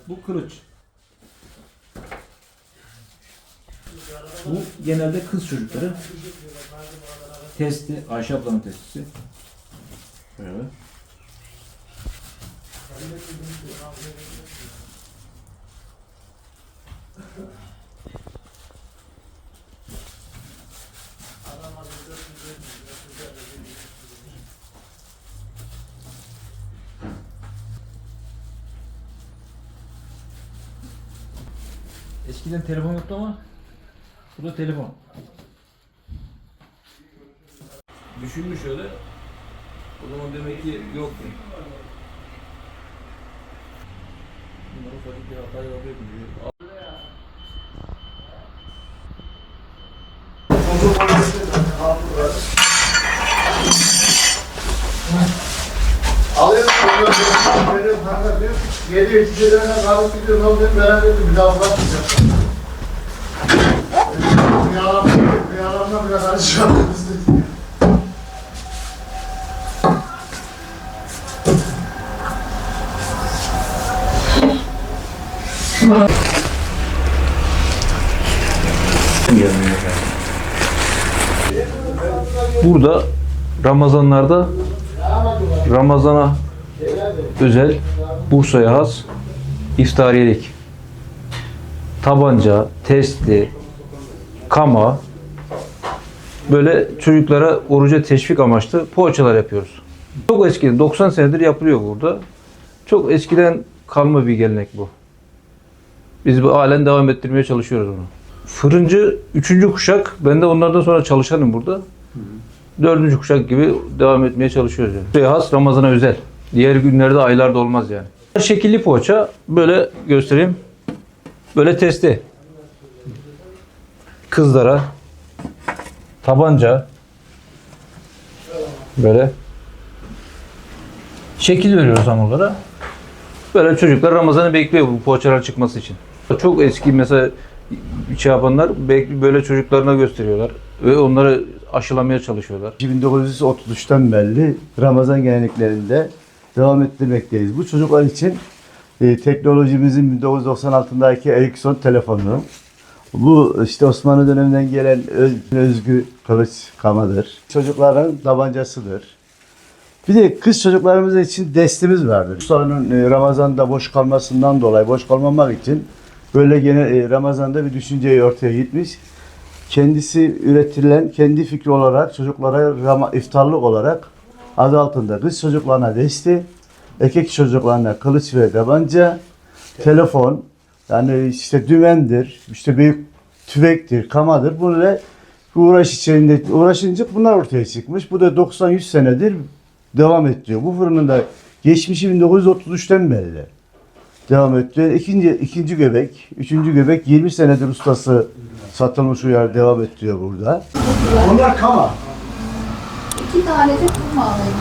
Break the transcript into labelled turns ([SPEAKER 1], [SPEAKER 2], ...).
[SPEAKER 1] Bu kılıç. Bu genelde kız çocukları. Testi, Ayşe ablanın testisi. Böyle. Eskiden telefon yoktu ama bu da telefon. Düşünmüş öyle. O zaman demek ki yoktu. Bunlar ufacık bir hata yapabiliyor.
[SPEAKER 2] Alıyorum, veriyorum, kanka diyor. Geliyor, içerilerine kalıp gidiyor, ne oluyor, merak ettim, bir daha bırakmayacağım. Rüyalarımla bile karışıyorum.
[SPEAKER 1] Burada Ramazanlarda Ramazana özel Bursa'ya has iftariyelik, tabanca, testi, kama, böyle çocuklara oruca teşvik amaçlı poğaçalar yapıyoruz. Çok eskiden, 90 senedir yapılıyor burada. Çok eskiden kalma bir gelenek bu. Biz bu halen devam ettirmeye çalışıyoruz bunu. Fırıncı 3. kuşak, ben de onlardan sonra çalışanım burada. 4. kuşak gibi devam etmeye çalışıyoruz yani. Buraya has, Ramazan'a özel. Diğer günlerde, aylarda olmaz yani. Şekilli poğaça, böyle göstereyim. Böyle testi. Kızlara tabanca, böyle şekil veriyoruz hamurlara. Böyle çocuklar Ramazan'ı bekliyor bu poğaçalar çıkması için. Çok eski mesela şey yapanlar böyle çocuklarına gösteriyorlar ve onları aşılamaya çalışıyorlar.
[SPEAKER 2] 1933'ten beri Ramazan geleneklerinde devam ettirmekteyiz. Bu çocuklar için teknolojimizin 1996'daki Ericsson telefonu. Bu işte Osmanlı döneminden gelen özgü kılıç kamadır. Çocukların tabancasıdır. Bir de kız çocuklarımız için destimiz vardır. Usta'nın Ramazan'da boş kalmasından dolayı, boş kalmamak için böyle gene Ramazan'da bir düşünceyi ortaya gitmiş. Kendisi üretilen, kendi fikri olarak çocuklara iftarlık olarak adı altında kız çocuklarına desti, erkek çocuklarına kılıç ve tabanca, telefon, yani işte dümendir, işte büyük tüfektir, kamadır. Bununla uğraş içerisinde uğraşınca bunlar ortaya çıkmış. Bu da 90-100 senedir devam ediyor. Bu fırının da geçmişi 1933'ten beri devam ediyor. İkinci göbek, 3. göbek 20 senedir ustası satılmış uyar devam ediyor burada. Onlar kama.
[SPEAKER 3] 2 tane de kum alayım.